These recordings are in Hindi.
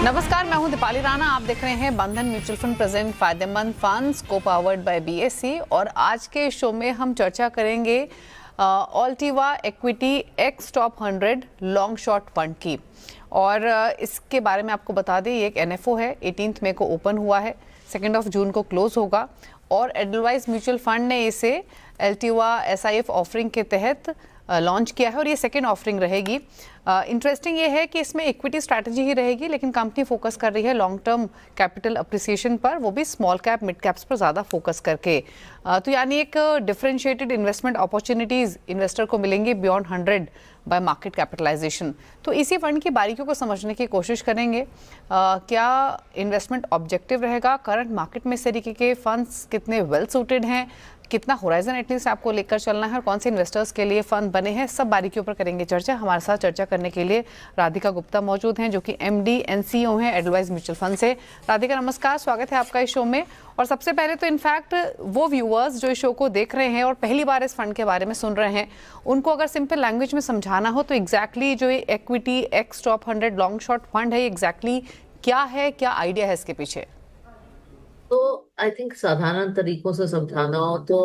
नमस्कार, मैं हूं दीपाली राणा। आप देख रहे हैं बंधन म्यूचुअल फंड प्रेजेंट फायदेमंद फंड्स को पावर्ड बाय बीएसई। और आज के शो में हम चर्चा करेंगे Altiva equity ex top 100 long short fund की। और इसके बारे में आपको बता दें, ये एक एनएफओ है, 18 मई को ओपन हुआ है, 2 जून को क्लोज होगा। और एडलवाइज म्यूचुअल फंड ने इसे एल्टिवा एसआईएफ ऑफरिंग के तहत लॉन्च किया है और ये सेकेंड ऑफरिंग रहेगी। इंटरेस्टिंग ये है कि इसमें इक्विटी स्ट्रैटेजी ही रहेगी, लेकिन कंपनी फोकस कर रही है लॉन्ग टर्म कैपिटल अप्रिसिएशन पर, वो भी स्मॉल कैप मिड कैप्स पर ज़्यादा फोकस करके। तो यानी एक डिफरेंशिएटेड इन्वेस्टमेंट अपॉर्चुनिटीज़ इन्वेस्टर को मिलेंगे बियॉन्ड 100 बाय मार्केट कैपिटलाइजेशन। तो इसी फंड की बारीकियों को समझने की कोशिश करेंगे। क्या इन्वेस्टमेंट ऑब्जेक्टिव रहेगा, करंट मार्केट में इस तरीके के फंड्स कितने वेल सूटेड हैं, कितना होराइजन एटलीस्ट आपको लेकर चलना है और कौन से इन्वेस्टर्स के लिए फंड बने हैं, सब बारीकियों पर करेंगे चर्चा। हमारे साथ चर्चा करने के लिए राधिका गुप्ता मौजूद हैं, जो कि एमडी एनसीओ हैं एडलवाइज म्यूचुअल फंड से। राधिका नमस्कार, स्वागत है आपका इस शो में। और सबसे पहले तो इनफैक्ट वो व्यूअर्स जो इस शो को देख रहे हैं और पहली बार इस फंड के बारे में सुन रहे हैं, उनको अगर सिंपल लैंग्वेज में समझाना हो तो एग्जैक्टली जो ये equity ex top 100 long short fund है, एग्जैक्टली क्या है, क्या आइडिया है इसके पीछे? तो आई थिंक साधारण तरीकों से समझाना हो तो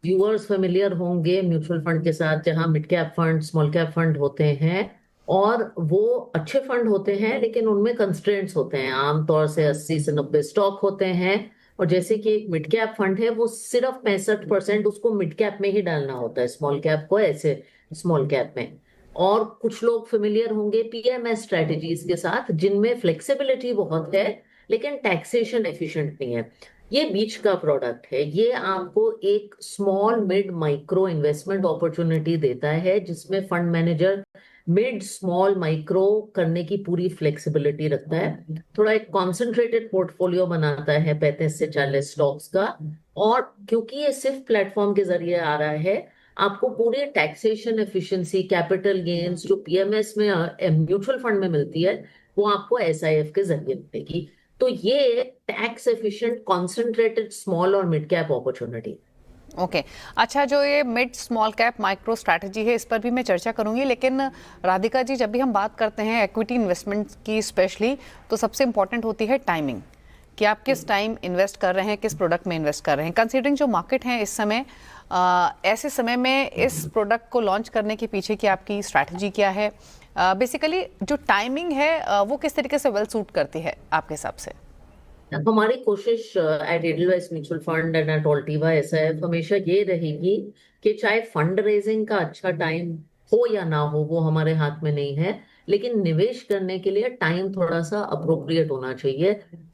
व्यूअर्स फेमिलियर होंगे म्यूचुअल फंड के साथ, जहां mid cap fund small cap fund होते हैं और वो अच्छे फंड होते हैं, लेकिन उनमें कंस्ट्रेंट्स होते हैं। आमतौर से 80 से 90 स्टॉक होते हैं और जैसे कि एक मिड कैप फंड है, वो सिर्फ 65% उसको मिड कैप में ही डालना होता है, स्मॉल कैप को ऐसे स्मॉल कैप में। और कुछ लोग फेमिलियर होंगे पीएमएस स्ट्रेटेजीज के साथ, जिनमें फ्लेक्सिबिलिटी बहुत है लेकिन टैक्सेशन एफिशिएंट नहीं है। ये बीच का प्रोडक्ट है। ये आपको एक small mid micro investment opportunity देता है, जिसमें fund manager mid small micro करने की पूरी फ्लेक्सिबिलिटी रखता है। थोड़ा एक कॉन्सेंट्रेटेड पोर्टफोलियो बनाता है 35 से 40 स्टॉक्स का। और क्योंकि ये सिर्फ प्लेटफॉर्म के जरिए आ रहा है, आपको पूरी टैक्सेशन एफिशिएंसी, कैपिटल गेन्स जो पीएमएस में म्यूचुअल फंड में मिलती है, वो आपको एसआईएफ के जरिए मिलेगी। तो ये टैक्स एफिशिएंट कॉन्सेंट्रेटेड स्मॉल और मिड कैप अपॉर्चुनिटी। ओके अच्छा, जो ये mid small cap micro strategy है, इस पर भी मैं चर्चा करूंगी। लेकिन राधिका जी, जब भी हम बात करते हैं एक्विटी इन्वेस्टमेंट की स्पेशली, तो सबसे इंपॉर्टेंट होती है टाइमिंग, कि आप किस टाइम इन्वेस्ट कर रहे हैं, किस प्रोडक्ट में इन्वेस्ट कर रहे हैं। कंसीडरिंग जो मार्केट है इस समय, ऐसे समय में इस प्रोडक्ट को लॉन्च करने के पीछे की आपकी स्ट्रैटेजी क्या है? बेसिकली जो टाइमिंग है वो किस तरीके से वेल सूट करती है आपके हिसाब से? हमारी कोशिश at Edelweiss mutual fund and at Altiva SIF हमेशा ये रहेगी कि चाहे फंड रेजिंग का अच्छा टाइम हो या ना हो, वो हमारे हाथ में नहीं है, लेकिन निवेश करने के लिए टाइम थोड़ा सा अप्रोप्रिएट होना चाहिए।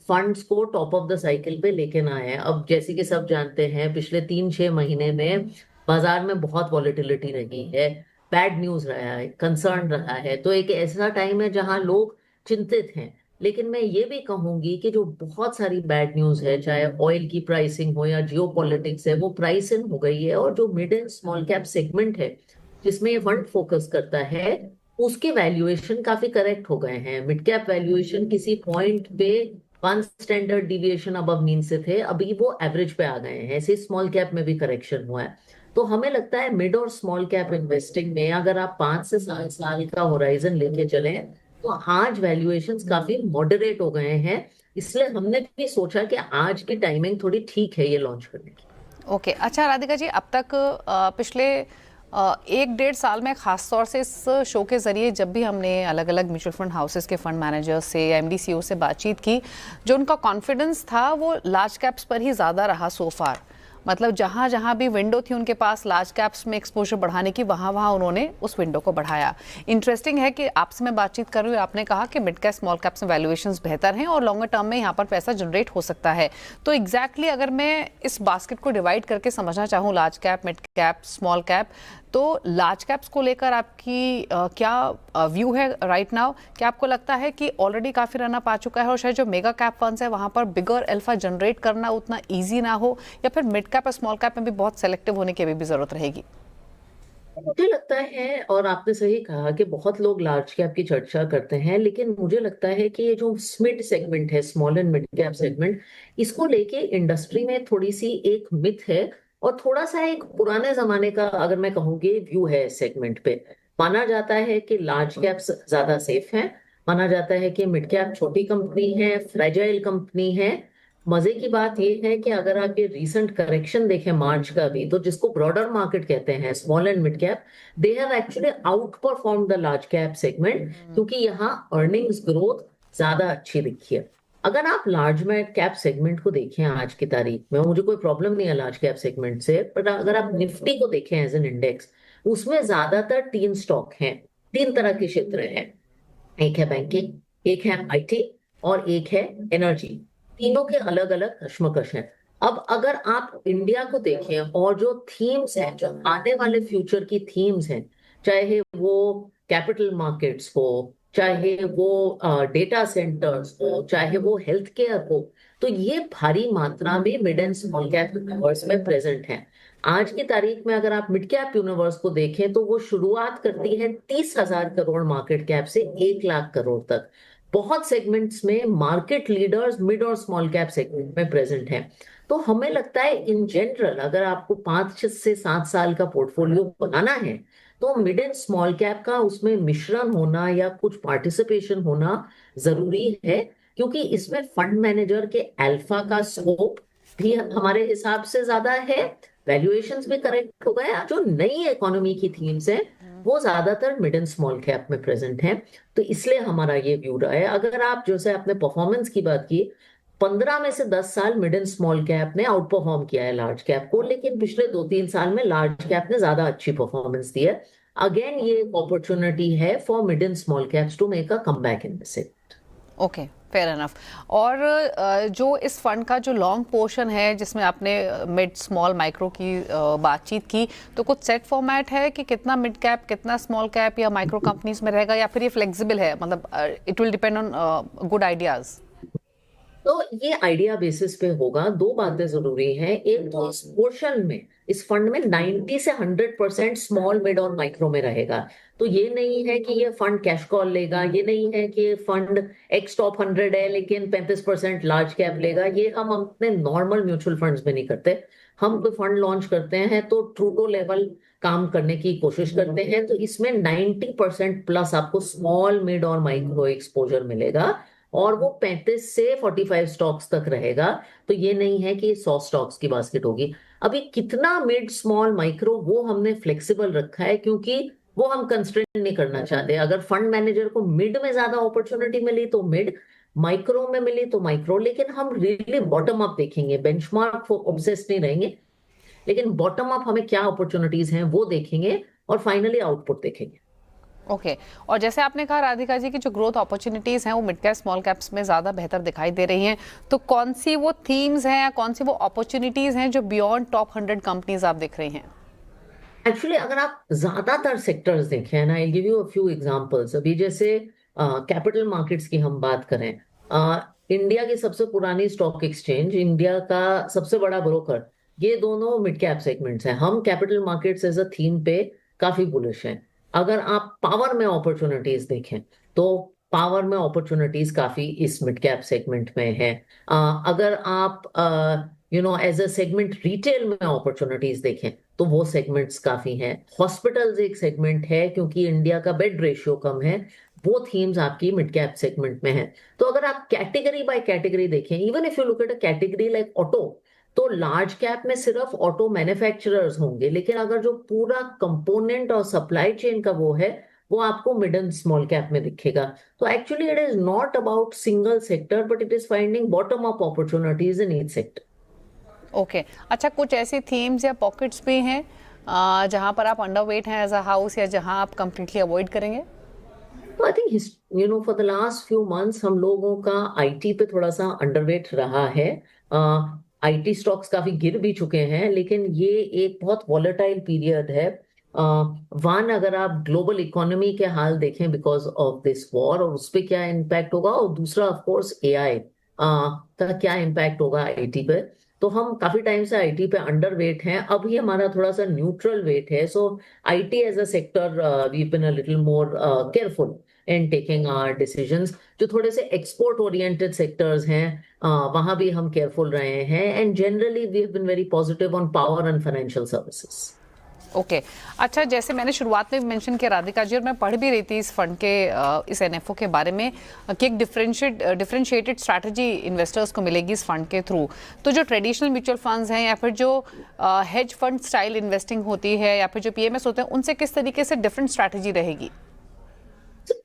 फंड्स को टॉप ऑफ द साइकिल पे लेके ना है। अब जैसे कि सब जानते हैं, पिछले 3-6 महीने में बाजार में बहुत वॉलेटिलिटी रही है, बैड न्यूज रहा है, कंसर्न रहा है। तो एक ऐसा टाइम है जहां लोग चिंतित हैं। लेकिन मैं ये भी कहूंगी कि जो बहुत सारी बैड न्यूज है, चाहे ऑयल की प्राइसिंग हो या जियो पॉलिटिक्स है, वो प्राइस इन हो गई है। और जो mid and small cap segment है जिसमें ये फंड फोकस करता है, उसके वैल्यूएशन काफी करेक्ट हो गए हैं। मिड कैप वैल्यूएशन किसी पॉइंट पे 1 स्टैंडर्ड डिविएशन अबव मीन से थे, अभी वो एवरेज पे आ गए हैं। ऐसे स्मॉल कैप में भी करेक्शन हुआ है। तो हमें लगता है मिड और स्मॉल कैप इन्वेस्टिंग में अगर आप 5 से 7 साल का होराइजन लेके चलें, तो आज वैल्यूएशंस काफी मॉडरेट हो गए हैं। इसलिए हमने भी सोचा कि आज की टाइमिंग थोड़ी ठीक है ये लॉन्च करने की। ओके अच्छा राधिका जी, अब तक पिछले 1-1.5 साल में, खास तौर से इस शो के जरिए जब भी हमने अलग अलग म्यूचुअल फंड हाउसेस के फंड मैनेजर्स से या एमडीसीओ से बातचीत की, जो उनका कॉन्फिडेंस था वो लार्ज कैप्स पर ही ज़्यादा रहा सो फार। मतलब जहाँ जहाँ भी विंडो थी उनके पास लार्ज कैप्स में एक्सपोजर बढ़ाने की, वहाँ वहाँ उन्होंने उस विंडो को बढ़ाया। इंटरेस्टिंग है कि आपसे मैं बातचीत कर रही हूँ, आपने कहा कि मिड कैप स्मॉल कैप्स में वैल्यूएशंस बेहतर हैं और लॉन्गर टर्म में यहाँ पर पैसा जनरेट हो सकता है। तो एग्जैक्टली अगर मैं इस बास्केट को डिवाइड करके समझना चाहूँ, large cap, mid cap, small cap, तो लार्ज कैप्स को लेकर आपकी क्या व्यू है राइट नाउ? क्या आपको लगता है कि ऑलरेडी काफ़ी रन अप आ चुका है और शायद जो मेगा कैप फंड्स है वहाँ पर बिगर अल्फा जनरेट करना उतना ईजी ना हो, या फिर मिड कैप और स्मॉल कैप में भी बहुत सेलेक्टिव होने की भी ज़रूरत रहेगी? मुझे लगता है, और आपने सही कहा कि बहुत लोग लार्ज कैप की चर्चा करते हैं, लेकिन मुझे लगता है कि ये जो मिड सेगमेंट है, small and mid cap segment, इसको लेके इंडस्ट्री में थोड़ी सी एक मिथ है और थोड़ा सा एक पुराने जमाने का, अगर मैं कहूँगी, व्यू है सेगमेंट पे। माना जाता है कि लार्ज कैप्स ज्यादा सेफ हैं, माना जाता है कि मिड कैप छोटी कंपनी है, फ्रेजाइल कंपनी है। मजे की बात ये है कि अगर आप ये रीसेंट करेक्शन देखें मार्च का भी, तो जिसको ब्रॉडर मार्केट कहते हैं, small and mid cap, they have actually out perform the large cap segment, क्योंकि यहाँ अर्निंग्स ग्रोथ ज्यादा अच्छी दिखी है। अगर आप लार्ज मिड कैप सेगमेंट को देखें आज की तारीख में, मुझे कोई प्रॉब्लम नहीं है लार्ज कैप सेगमेंट से, पर अगर आप निफ्टी को देखें एज एन इंडेक्स, उसमें ज्यादातर तीन स्टॉक हैं, तीन तरह के क्षेत्र हैं। एक है बैंकिंग, एक है आईटी, और एक है एनर्जी। तीनों के अलग अलग कश्मकश हैं। अब अगर आप इंडिया को देखें और जो थीम्स हैं, जो आने वाले फ्यूचर की थीम्स हैं, चाहे वो कैपिटल मार्केट्स हो, चाहे वो डेटा सेंटर्स हो, चाहे वो हेल्थ केयर हो, तो ये भारी मात्रा में mid and small cap universe में प्रेजेंट है। आज की तारीख में अगर आप मिड कैप यूनिवर्स को देखें तो वो शुरुआत करती है 30,000 करोड़ मार्केट कैप से 1 लाख करोड़ तक। बहुत सेगमेंट्स में मार्केट लीडर्स मिड और स्मॉल कैप सेगमेंट में प्रेजेंट हैं। तो हमें लगता है इन जनरल अगर आपको 5 से 7 साल का पोर्टफोलियो बनाना है, तो मिड एंड स्मॉल कैप का उसमें मिश्रण होना या कुछ पार्टिसिपेशन होना जरूरी है, क्योंकि इसमें फंड मैनेजर के अल्फा का स्कोप भी हमारे हिसाब से ज्यादा है, वैल्यूएशंस भी करेक्ट हो गए। जो नई इकोनॉमी की थीम्स है वो ज्यादातर मिड एंड स्मॉल कैप में प्रेजेंट है। तो इसलिए हमारा ये व्यू रहा है। अगर आप जैसे आपने परफॉर्मेंस की बात की, 15 में से 10 साल मिड एंड स्मॉल कैप ने आउट परफॉर्म किया है लार्ज कैप को, लेकिन पिछले 2-3 साल में लार्ज कैप ने ज्यादा अच्छी परफॉर्मेंस दी है। अगेन ये एक अपॉर्चुनिटी है for mid and small caps to make a comeback in this. Okay, fair enough. और जो इस फंड का जो लॉन्ग पोर्शन है, जिसमें आपने मिड स्मॉल माइक्रो की बातचीत की, तो कुछ सेट फॉर्मेट है कि कितना मिड कैप, कितना स्मॉल कैप या माइक्रो कंपनीज में रहेगा, या फिर ये फ्लेक्सिबल है, मतलब it will depend on good ideas? तो ये आइडिया बेसिस पे होगा। दो बातें जरूरी हैं। एक तो इस पोर्शन में, इस फंड में 90 से 100% स्मॉल मिड और माइक्रो में रहेगा। तो ये नहीं है कि ये फंड कैश कॉल लेगा, ये नहीं है कि ये फंड एक्स टॉप 100 है लेकिन 35% लार्ज कैप लेगा। ये हम अपने नॉर्मल म्यूचुअल फंड्स में नहीं करते। हम कोई फंड लॉन्च करते हैं तो ट्रू टू लेवल काम करने की कोशिश करते हैं। तो इसमें 90% प्लस आपको स्मॉल मिड और माइक्रो एक्सपोजर मिलेगा, और वो 35 से 45 स्टॉक्स तक रहेगा। तो ये नहीं है कि 100 स्टॉक्स की बास्केट होगी। अभी कितना मिड स्मॉल माइक्रो वो हमने फ्लेक्सिबल रखा है, क्योंकि वो हम कंस्ट्रेंट नहीं करना चाहते। अगर फंड मैनेजर को मिड में ज्यादा अपॉर्चुनिटी मिली तो मिड, माइक्रो में मिली तो माइक्रो, लेकिन हम रियली बॉटम अप देखेंगे, बेंचमार्क ऑब्सेस नहीं रहेंगे, लेकिन बॉटम अप हमें क्या अपॉर्चुनिटीज हैं वो देखेंगे, और फाइनली आउटपुट देखेंगे। ओके, और जैसे आपने कहा राधिका जी की जो ग्रोथ अपॉर्चुनिटीज हैं वो मिड कैप स्मॉल कैप्स में ज़्यादा बेहतर दिखाई दे रही हैं, तो कौन सी वो थीम्स हैं या कौन सी वो अपॉर्चुनिटीज हैं जो बियॉन्ड टॉप 100 कंपनीज आप दिख रही हैं? एक्चुअली अगर आप ज्यादातर सेक्टर्स देखें ना, I give you a few examples. अभी जैसे कैपिटल मार्केट्स की हम बात करें, इंडिया की सबसे पुरानी स्टॉक एक्सचेंज, इंडिया का सबसे बड़ा ब्रोकर, ये दोनों मिड कैप सेगमेंट्स हैं। हम capital markets as a theme पे काफी बुलिश हैं। अगर आप पावर में अपॉर्चुनिटीज देखें तो पावर में अपॉर्चुनिटीज काफी इस मिड कैप सेगमेंट में है। अगर आप एज अ सेगमेंट रिटेल में अपॉर्चुनिटीज देखें तो वो सेगमेंट्स काफी हैं। हॉस्पिटल्स एक सेगमेंट है, क्योंकि इंडिया का बेड रेशियो कम है, वो थीम्स आपकी मिड कैप सेगमेंट में है। तो अगर आप कैटेगरी बाय कैटेगरी देखें, even if you look at a category like auto, तो लार्ज कैप में सिर्फ ऑटो मैन्युफैक्चरर्स होंगे, लेकिन अगर जो पूरा कंपोनेंट और सप्लाई चेन का वो है, वो आपको मिड एंड स्मॉल कैप में दिखेगा। तो actually it is not about single sector, but it is finding bottom up opportunities in each sector. Okay, अच्छा, कुछ ऐसी थीम्स या पॉकेट्स भी हैं जहां पर आप अंडरवेट हैं एज अ हाउस, या जहां आप कंप्लीटली अवॉइड करेंगे? तो I think for the last few months हम लोगों का आईटी पे थोड़ा सा अंडरवेट रहा है। आईटी स्टॉक्स काफी गिर भी चुके हैं, लेकिन ये एक बहुत वॉलेटाइल पीरियड है। वन, अगर आप ग्लोबल इकोनॉमी के हाल देखें बिकॉज ऑफ दिस वॉर, और उस पर क्या इम्पैक्ट होगा, और दूसरा ऑफ कोर्स एआई का क्या इम्पैक्ट होगा आईटी पे। तो हम काफी टाइम से आईटी पे अंडर वेट हैं। अभी हमारा थोड़ा सा न्यूट्रल वेट है। So IT as a sector we been a little more careful in taking our decisions. जो थोड़े से एक्सपोर्ट ओरिएंटेड सेक्टर्स हैं, वहां भी हम केयरफुल रहे हैं। And generally we have been very positive on power and financial services. Okay अच्छा, जैसे मैंने शुरुआत में भी मेंशन किया राधिका जी, और मैं पढ़ भी रही थी इस फंड के इस एनएफओ के बारे में कि एक डिफरेंशिएटेड स्ट्रैटेजी इन्वेस्टर्स को मिलेगी इस फंड के थ्रू। तो जो ट्रेडिशनल म्यूचुअल फंड्स हैं या फिर जो हेज फंड स्टाइल इन्वेस्टिंग होती है या फिर जो पीएमएस होते हैं, उनसे किस तरीके से डिफरेंट स्ट्रैटेजी रहेगी?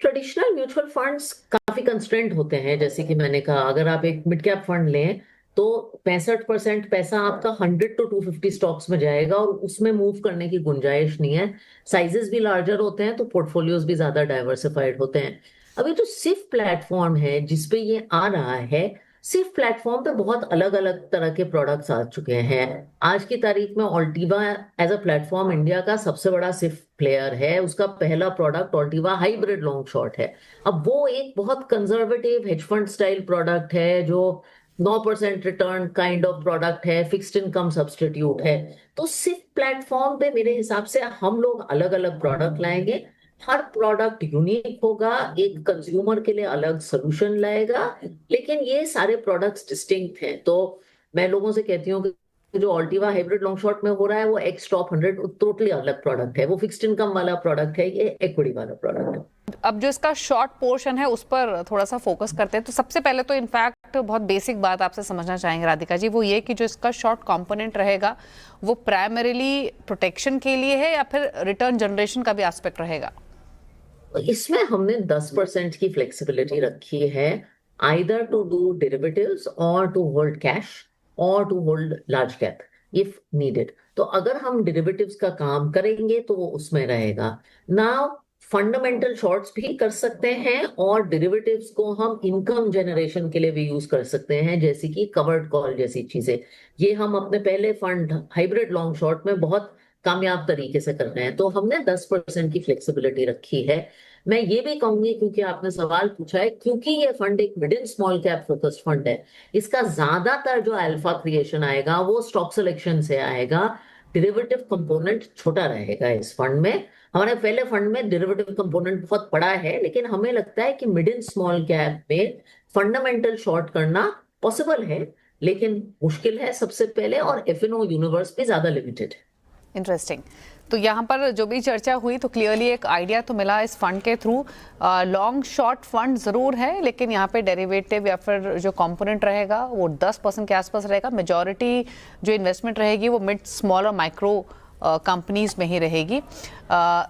ट्रेडिशनल म्यूचुअल फंड्स काफी कंस्ट्रेंट होते हैं, जैसे कि मैंने कहा, अगर आप एक मिड कैप फंड लें तो 65% पैसा आपका 100 to 250 स्टॉक्स में जाएगा और उसमें मूव करने की गुंजाइश नहीं है। साइजेस भी लार्जर होते हैं तो पोर्टफोलियोज भी ज्यादा डाइवर्सिफाइड होते हैं। अभी जो सिर्फ प्लेटफॉर्म है जिसपे ये आ रहा है, सिर्फ प्लेटफॉर्म पे बहुत अलग अलग तरह के प्रोडक्ट्स आ चुके हैं। आज की तारीख में ऑल्टीवा एज अ प्लेटफॉर्म इंडिया का सबसे बड़ा सिर्फ प्लेयर है। उसका पहला प्रोडक्ट ऑल्टीवा हाइब्रिड लॉन्ग शॉर्ट है। अब वो एक बहुत conservative hedge fund style product है जो 9% रिटर्न काइंड ऑफ प्रोडक्ट है, फिक्स्ड इनकम सब्सटीट्यूट है। तो सिर्फ प्लेटफॉर्म पे मेरे हिसाब से हम लोग अलग अलग प्रोडक्ट लाएंगे। हर प्रोडक्ट यूनिक होगा, एक कंज्यूमर के लिए अलग सोल्यूशन लाएगा, लेकिन ये सारे प्रोडक्ट्स डिस्टिंक्ट हैं। तो मैं लोगों से कहती हूँ कि जो ऑल्टीवा हाइब्रिड लॉन्ग शॉर्ट में हो रहा है वो एक्स टॉप 100 टोटली अलग प्रोडक्ट है। वो फिक्स्ड इनकम वाला प्रोडक्ट है, ये इक्विटी वाला प्रोडक्ट है। अब जो इसका शॉर्ट पोर्शन है उस पर थोड़ा सा फोकस करते हैं। तो सबसे पहले तो इनफैक्ट बहुत बेसिक बात आपसे समझना चाहेंगे राधिका जी, वो ये कि जो इसका शॉर्ट कंपोनेंट रहेगा वो प्राइमरीली प्रोटेक्शन के लिए है या फिर रिटर्न जनरेशन का भी एस्पेक्ट रहेगा? इसमें हमने 10% की फ्लेक्सिबिलिटी रखी है, आइदर टू डू डेरिवेटिव्स और टू होल्ड कैश और to hold large cap if needed. तो अगर हम डेरिवेटिव्स का काम करेंगे तो वो उसमें रहेगा। नाउ फंडामेंटल शॉर्ट्स भी कर सकते हैं और डेरिवेटिव्स को हम इनकम जनरेशन के लिए भी यूज कर सकते हैं, जैसे कि कवर्ड कॉल जैसी चीजें। ये हम अपने पहले फंड हाइब्रिड लॉन्ग शॉर्ट में बहुत कामयाब तरीके से कर रहे हैं। तो हमने 10% की फ्लेक्सिबिलिटी रखी है। मैं ये भी कहूंगी, क्योंकि आपने सवाल पूछा है, क्योंकि ये फंड एक mid and small cap focused fund है, इसका ज्यादातर जो अल्फा क्रिएशन आएगा वो स्टॉक सिलेक्शन से आएगा। डेरिवेटिव कंपोनेंट छोटा रहेगा इस फंड में। हमारे पहले फंड में डेरिवेटिव कंपोनेंट बहुत बड़ा है, लेकिन हमें लगता है कि मिड एंड स्मॉल कैप में फंडामेंटल शॉर्ट करना पॉसिबल है, लेकिन मुश्किल है सबसे पहले, और एफएनओ यूनिवर्स भी ज्यादा लिमिटेड है। इंटरेस्टिंग। तो यहाँ पर जो भी चर्चा हुई तो क्लियरली एक आइडिया तो मिला इस फंड के थ्रू। लॉन्ग शॉर्ट फंड ज़रूर है, लेकिन यहाँ पे डेरिवेटिव या फिर जो कंपोनेंट रहेगा वो 10% के आसपास रहेगा। मेजॉरिटी जो इन्वेस्टमेंट रहेगी वो मिड स्मॉल और माइक्रो कंपनीज में ही रहेगी।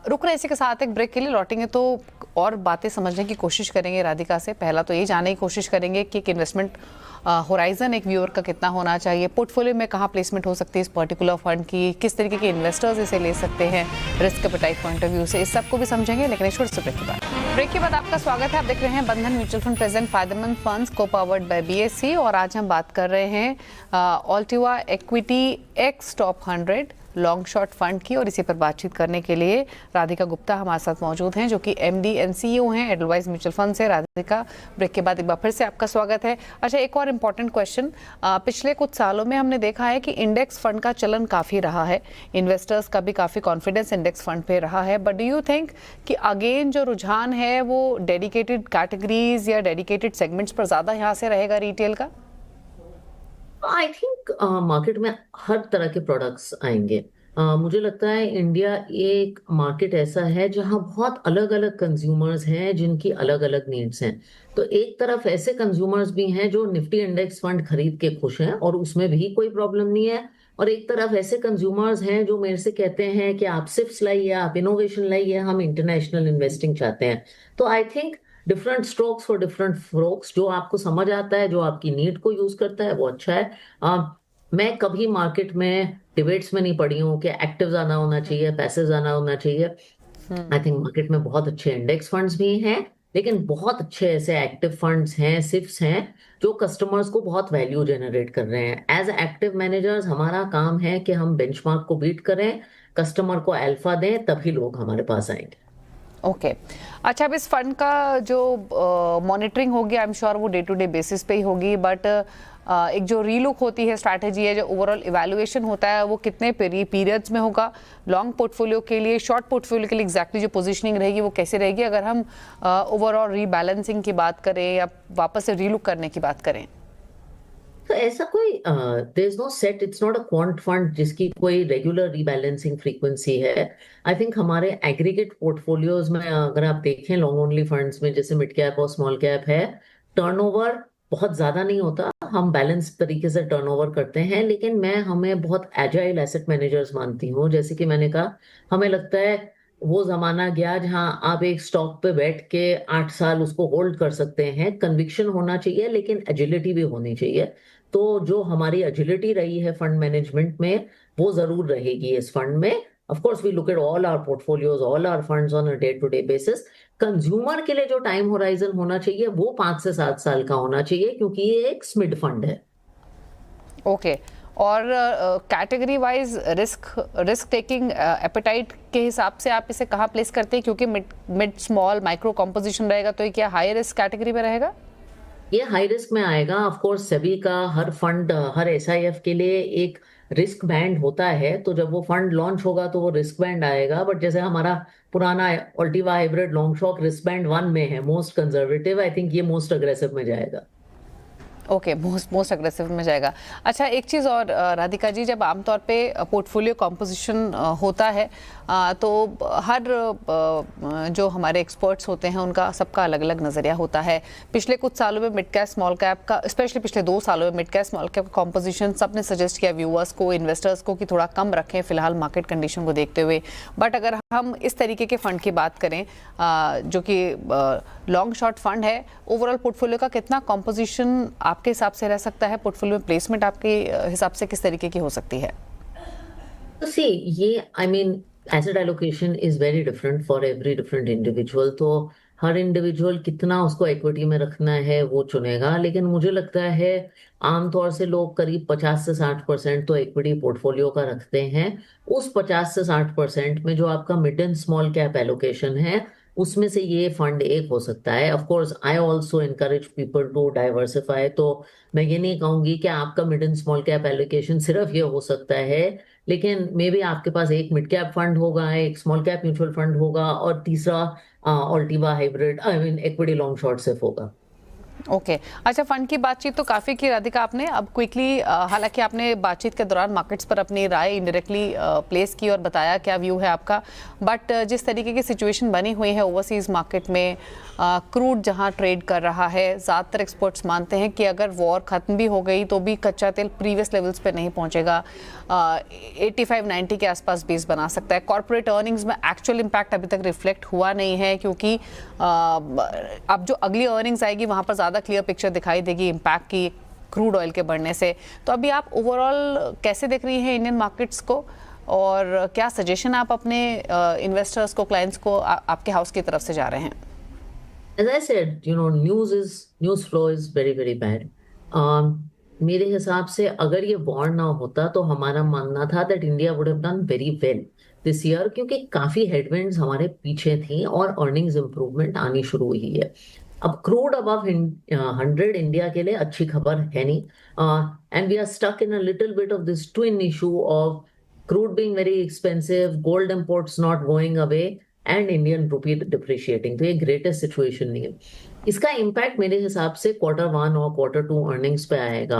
रुक रहे इसी के साथ एक ब्रेक के लिए, लौटेंगे तो और बातें समझने की कोशिश करेंगे राधिका से। पहला तो ये जानने की कोशिश करेंगे कि एक इन्वेस्टमेंट होराइजन एक व्यूअर का कितना होना चाहिए, पोर्टफोलियो में कहाँ प्लेसमेंट हो सकती है इस पर्टिकुलर फंड की, किस तरीके के इन्वेस्टर्स इसे ले सकते हैं risk appetite point of view से, इस सबको भी समझेंगे। लेकिन एक छोटे से ब्रेक के बाद आपका स्वागत है। आप देख रहे हैं बंधन म्यूचुअल फंड प्रेजेंट फायदेमंद फंड्स को पावर्ड बाय बीएसई, और आज हम बात कर रहे हैं Altiva equity ex top 100 long short fund की। और इसी पर बातचीत करने के लिए राधिका गुप्ता हमारे साथ मौजूद हैं, जो कि एमडी एंड सीईओ हैं एडलवाइस म्यूचुअल फंड से। राधिका, ब्रेक के बाद एक बार फिर से आपका स्वागत है। अच्छा, एक और इम्पॉर्टेंट क्वेश्चन, पिछले कुछ सालों में हमने देखा है कि इंडेक्स फंड का चलन काफ़ी रहा है, इन्वेस्टर्स का भी काफ़ी कॉन्फिडेंस इंडेक्स फंड पे रहा है, बट डू यू थिंक कि अगेन जो रुझान है वो डेडिकेटेड कैटेगरीज या डेडिकेटेड सेगमेंट्स पर ज़्यादा यहाँ से रहेगा रिटेल का? आई थिंक मार्केट में हर तरह के प्रोडक्ट्स आएंगे। मुझे लगता है इंडिया एक मार्केट ऐसा है जहां बहुत अलग अलग कंज्यूमर्स हैं जिनकी अलग अलग नीड्स हैं। तो एक तरफ ऐसे कंज्यूमर्स भी हैं जो निफ्टी इंडेक्स फंड खरीद के खुश हैं और उसमें भी कोई प्रॉब्लम नहीं है, और एक तरफ ऐसे कंज्यूमर्स हैं जो मेरे से कहते हैं कि आप सिर्फ लाइए, आप इनोवेशन लाइए, हम इंटरनेशनल इन्वेस्टिंग चाहते हैं। तो I think different strokes for different frocks, जो आपको समझ आता है, जो आपकी नीड को यूज करता है, वो अच्छा है। मैं कभी मार्केट में डिबेट्स में नहीं पड़ी हूँ कि एक्टिव ज्यादा होना चाहिए, पैसिव ज्यादा होना चाहिए। आई थिंक मार्केट में बहुत अच्छे इंडेक्स फंड्स भी हैं, लेकिन बहुत अच्छे ऐसे एक्टिव फंड्स हैं, सिफ्स हैं, जो कस्टमर्स को बहुत वैल्यू जनरेट कर रहे हैं। एज एक्टिव मैनेजर्स हमारा काम है कि हम बेंचमार्क को बीट करें, कस्टमर को अल्फा दें, तभी लोग हमारे पास आएंगे। ओके अच्छा, अब इस फंड का जो मॉनिटरिंग होगी, आई एम श्योर वो डे टू डे बेसिस पे ही होगी, बट एक जो रीलुक होती है, स्ट्रैटेजी है, जो ओवरऑल इवैल्यूएशन होता है, वो कितने पीरियड्स में होगा? लॉन्ग पोर्टफोलियो के लिए, शॉर्ट पोर्टफोलियो के लिए एग्जैक्टली जो पोजीशनिंग रहेगी वो कैसे रहेगी, अगर हम ओवरऑल रीबैलेंसिंग की बात करें या वापस से रीलुक करने की बात करें? तो ऐसा कोई there is no set, it's not a quant fund जिसकी कोई रेगुलर रीबैलेंसिंग फ्रीक्वेंसी है। आई थिंक हमारे एग्रीगेट पोर्टफोलियोज में अगर आप देखें लॉन्ग ओनली फंड्स में, जैसे मिड कैप और स्मॉल कैप है, टर्नओवर बहुत ज्यादा नहीं होता, हम बैलेंस तरीके से टर्नओवर करते हैं। लेकिन मैं हमें बहुत एजाइल एसेट मैनेजर्स मानती हूँ। जैसे कि मैंने कहा, हमें लगता है वो जमाना गया जहां आप एक स्टॉक पे बैठ के 8 साल उसको होल्ड कर सकते हैं। कन्विक्शन होना चाहिए लेकिन एजिलिटी भी होनी चाहिए। तो जो हमारी एजिलिटी रही है फंड मैनेजमेंट में, वो जरूर रहेगी इस फंड में। Of course we look at all our portfolios, all our funds on a day to day basis. Consumer के लिए जो टाइम होराइजन होना चाहिए वो 5 से 7 साल का होना चाहिए, क्योंकि ये एक स्मिड फंड है। ओके और category wise risk risk taking appetite के हिसाब से आप इसे कहाँ प्लेस करते हैं, क्योंकि मिड स्मॉल माइक्रो कॉम्पोजिशन रहेगा तो ये क्या हाई रिस्क कैटेगरी में रहेगा? ये हाई रिस्क में आएगा। ऑफ कोर्स सेबी का हर फंड, हर एसआईएफ के लिए एक रिस्क बैंड होता है, तो जब वो फंड लॉन्च होगा तो वो रिस्क बैंड आएगा। बट जैसे हमारा पुराना Altiva hybrid long short risk band 1 में है, मोस्ट कंजर्वेटिव, आई थिंक ये मोस्ट अग्रेसिव में जाएगा। ओके, मोस्ट अग्रेसिव में जाएगा। अच्छा, एक चीज़ और राधिका जी, जब आमतौर पे पोर्टफोलियो कॉम्पोजिशन होता है तो हर जो हमारे एक्सपर्ट्स होते हैं उनका सबका अलग अलग नज़रिया होता है। पिछले कुछ सालों में मिड कैप स्मॉल कैप का, स्पेशली पिछले 2 सालों में मिड कैप स्मॉल कैप का कॉम्पोजिशन सबने सजेस्ट किया व्यूअर्स को, इन्वेस्टर्स को, कि थोड़ा कम रखें फिलहाल मार्केट कंडीशन को देखते हुए। बट अगर हम इस तरीके के फंड की बात करें जो कि लॉन्ग शॉर्ट फंड है, ओवरऑल पोर्टफोलियो का कितना कॉम्पोजिशन आपके हिसाब से रह सकता है? पोर्टफोलियो में प्लेसमेंट आपके हिसाब से किस तरीके की हो सकती है? तो सी, ये I mean asset allocation is very different for every different individual. तो हर इंडिविजुअल कितना उसको इक्विटी में रखना है वो चुनेगा। लेकिन मुझे लगता है आमतौर से लोग करीब 50 से 60% तो इक्विटी पोर्टफोलियो का रखते हैं। उस 50 से 60% में जो आपका mid and small cap allocation है, उसमें से ये फंड एक हो सकता है। Of course I also encourage people to diversify. तो मैं ये नहीं कहूंगी कि आपका mid and small cap allocation सिर्फ ये हो सकता है, लेकिन मे बी आपके पास एक मिड कैप फंड होगा, एक स्मॉल कैप म्यूचुअल फंड होगा, और तीसरा Altiva hybrid, I mean equity long short सिर्फ होगा। ओके अच्छा, फंड की बातचीत तो काफ़ी की राधिका आपने। अब क्विकली, हालांकि आपने बातचीत के दौरान मार्केट्स पर अपनी राय इनडायरेक्टली प्लेस की और बताया क्या व्यू है आपका, बट जिस तरीके की सिचुएशन बनी हुई है ओवरसीज़ मार्केट में, क्रूड जहां ट्रेड कर रहा है, ज़्यादातर एक्सपर्ट्स मानते हैं कि अगर वॉर ख़त्म भी हो गई तो भी कच्चा तेल प्रीवियस लेवल्स पे नहीं पहुंचेगा, 85-90 के आसपास बेस बना सकता है। कॉर्पोरेट अर्निंग्स में एक्चुअल इम्पैक्ट अभी तक रिफ्लेक्ट हुआ नहीं है, क्योंकि अब जो अगली अर्निंग्स आएगी वहाँ पर ज़्यादा क्लियर पिक्चर दिखाई देगी इम्पैक्ट की क्रूड ऑयल के बढ़ने से। तो अभी आप ओवरऑल कैसे देख रही हैं इंडियन मार्केट्स को, और क्या सजेशन आप अपने इन्वेस्टर्स को, क्लाइंट्स को आपके हाउस की तरफ से जा रहे हैं? As I said, news flow is very very bad. मेरे हिसाब से अगर ये वॉर ना होता तो हमारा मानना था that India would have done very well this year, क्योंकि काफी हेडविंड्स हमारे पीछे थी और अर्निंग्स इंप्रूवमेंट आनी शुरू हुई है। अब क्रूड अबव 100 इंडिया के लिए अच्छी खबर है नहीं, and we are stuck in a little bit of this twin issue of crude being very expensive, gold imports not going away, and Indian rupee depreciating. तो ये ग्रेटेस्ट सिचुएशन नहीं है। इसका इम्पैक्ट मेरे हिसाब से Q1 और Q2 अर्निंग्स पे आएगा।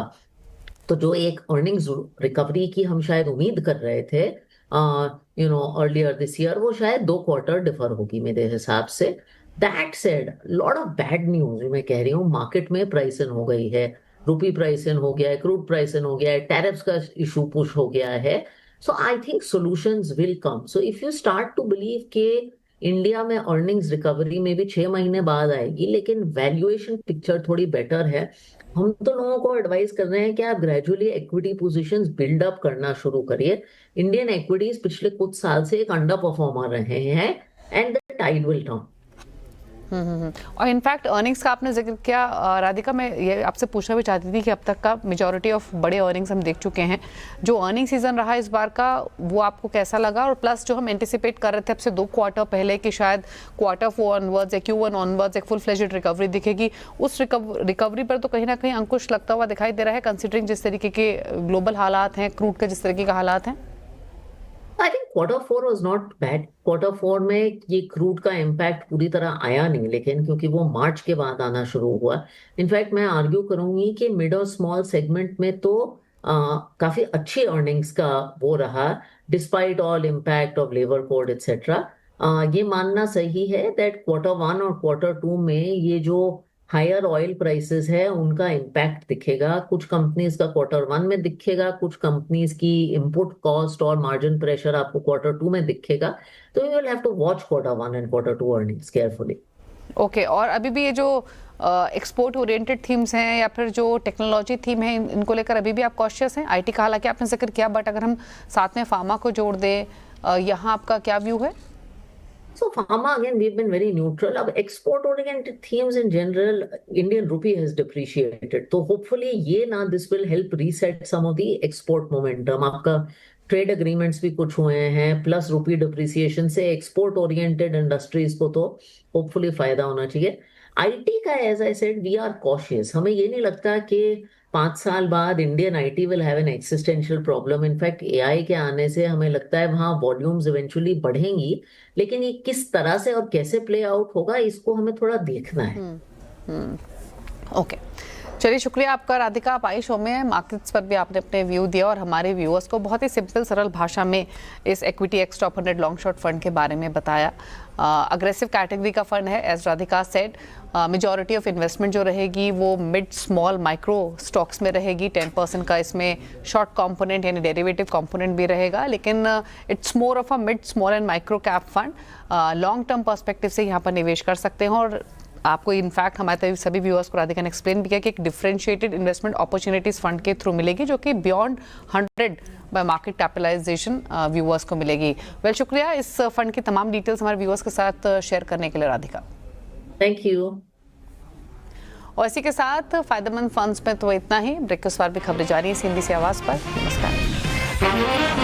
तो जो एक अर्निंग्स रिकवरी की हम शायद उम्मीद कर रहे थे अर्लियर दिस ईयर, वो शायद 2 क्वार्टर डिफर होगी मेरे हिसाब से। That said, lot of bad news मैं कह रही हूँ, मार्केट में प्राइस इन हो गई है, रुपी प्राइस इन हो गया है, क्रूड प्राइस इन हो गया है, टैरिफ्स का इशू पुश हो गया है। So I think solutions will come. So if you start to believe के इंडिया में अर्निंग्स रिकवरी में भी 6 महीने बाद आएगी, लेकिन वैल्यूएशन पिक्चर थोड़ी बेटर है, हम तो लोगों को एडवाइस कर रहे हैं कि आप gradually equity positions build up करना शुरू करिए। इंडियन इक्विटीज पिछले कुछ साल से एक अंडर परफॉर्मर रहे हैं, and the tide will turn. और इनफैक्ट अर्निंग्स का आपने जिक्र किया राधिका, मैं ये आपसे पूछना भी चाहती थी कि अब तक का मेजॉरिटी ऑफ बड़े अर्निंग्स हम देख चुके हैं। जो अर्निंग सीजन रहा इस बार का, वो आपको कैसा लगा? और प्लस जो हम एंटिसिपेट कर रहे थे अब से 2 क्वार्टर पहले कि शायद Q4 ऑनवर्ड्स या Q1 ऑनवर्ड्स एक फुल फ्लेज्ड रिकवरी दिखेगी, उस रिकवरी पर तो कहीं ना कहीं अंकुश लगता हुआ दिखाई दे रहा है, कंसिडरिंग जिस तरीके के ग्लोबल हालात हैं, क्रूड के जिस तरीके के हालात हैं। I think Q4 was not bad. Q4 में ये क्रूड का इम्पैक्ट पूरी तरह आया नहीं, लेकिन क्योंकि वो मार्च के बाद आना शुरू हुआ। इनफैक्ट मैं आर्ग्यू करूंगी कि मिड और स्मॉल सेगमेंट में तो काफी अच्छी अर्निंग्स का वो रहा, despite all impact of labour code etcetera. ये मानना सही है दैट Q1 और Q2 में ये जो हायर ऑयल प्राइसेस है उनका इम्पैक्ट दिखेगा। कुछ कंपनीज का Q1 में दिखेगा, कुछ कंपनीज की इंपुट कॉस्ट और मार्जिन प्रेशर आपको Q2 में दिखेगा। तो you will have to watch Q1 and Q2 earnings carefully. Okay और अभी भी ये जो एक्सपोर्ट ओरिएंटेड थीम्स हैं या फिर जो टेक्नोलॉजी थीम है इनको लेकर अभी भी आप कॉशियस हैं? आईटी का हालांकि आपने जिक्र किया, बट अगर हम साथ में फार्मा को जोड़ दें, यहाँ आपका क्या व्यू है? So pharma, again, we've been very neutral. अब export oriented themes in general, Indian rupee has depreciated. तो hopefully ये ना this will help reset some of the export momentum. आपका ट्रेड अग्रीमेंट्स भी कुछ हुए हैं, प्लस रुपी डिप्रिसिएशन से एक्सपोर्ट ओरिएंटेड इंडस्ट्रीज को तो होपफुली फायदा होना चाहिए। आईटी का as I said we are cautious. हमें ये नहीं लगता कि 5 साल बाद Indian IT will have an existential problem. In fact AI के आने से हमें लगता है वहाँ वॉल्यूम्स इवेंचुअली बढ़ेंगी, लेकिन ये किस तरह से और कैसे प्ले आउट होगा इसको हमें थोड़ा देखना है। ओके चलिए, शुक्रिया आपका राधिका। आप आई शो में मार्केट्स पर भी आपने अपने व्यू दिया और हमारे व्यूअर्स को बहुत ही सिंपल सरल भाषा में इस equity ex top 100 long short fund के बारे में बताया। अग्रेसिव कैटेगरी का फंड है, as Radhika said. Majority of investment जो रहेगी वो मिड स्मॉल माइक्रो स्टॉक्स में रहेगी। 10% का इसमें शॉर्ट कंपोनेंट यानी डेरिवेटिव कंपोनेंट भी रहेगा, लेकिन it's more of a mid small and micro cap fund. Long term perspective से यहाँ पर निवेश कर सकते हैं और आपको इनफैक्ट हमारे सभी व्यूअर्स को राधिका ने एक्सप्लेन भी किया कि एक डिफरेंशिएटेड इन्वेस्टमेंट अपॉर्चुनिटीज फंड के थ्रू मिलेगी, जो कि beyond 100 by market capitalization viewers को मिलेगी। वेल शुक्रिया इस फंड की तमाम डिटेल्स हमारे व्यूअर्स के साथ शेयर करने के लिए राधिका। Thank you. और इसी के साथ फायदेमंद फंड्स में तो इतना ही। ब्रेक के बाद भी खबरें जारी हैं CNBC आवाज पर। नमस्कार।